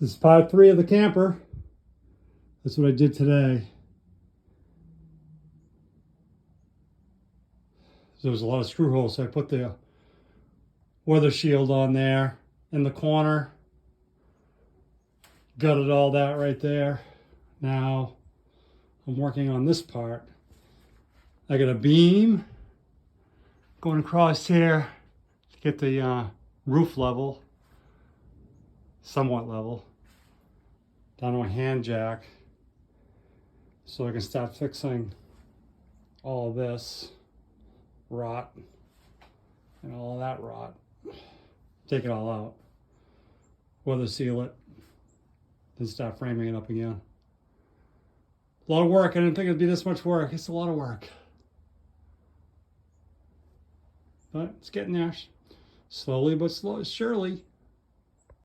This is part 3 of the camper. That's what I did today. There was a lot of screw holes, so I put the weather shield on there in the corner. Gutted all that right there. Now I'm working on this part. I got a beam going across here to get the roof level, somewhat level, down to a hand jack, so I can start fixing all of this rot and all of that rot. Take it all out, weather seal it, then start framing it up again. A lot of work. I didn't think it'd be this much work. It's a lot of work, but it's getting there, slowly but surely.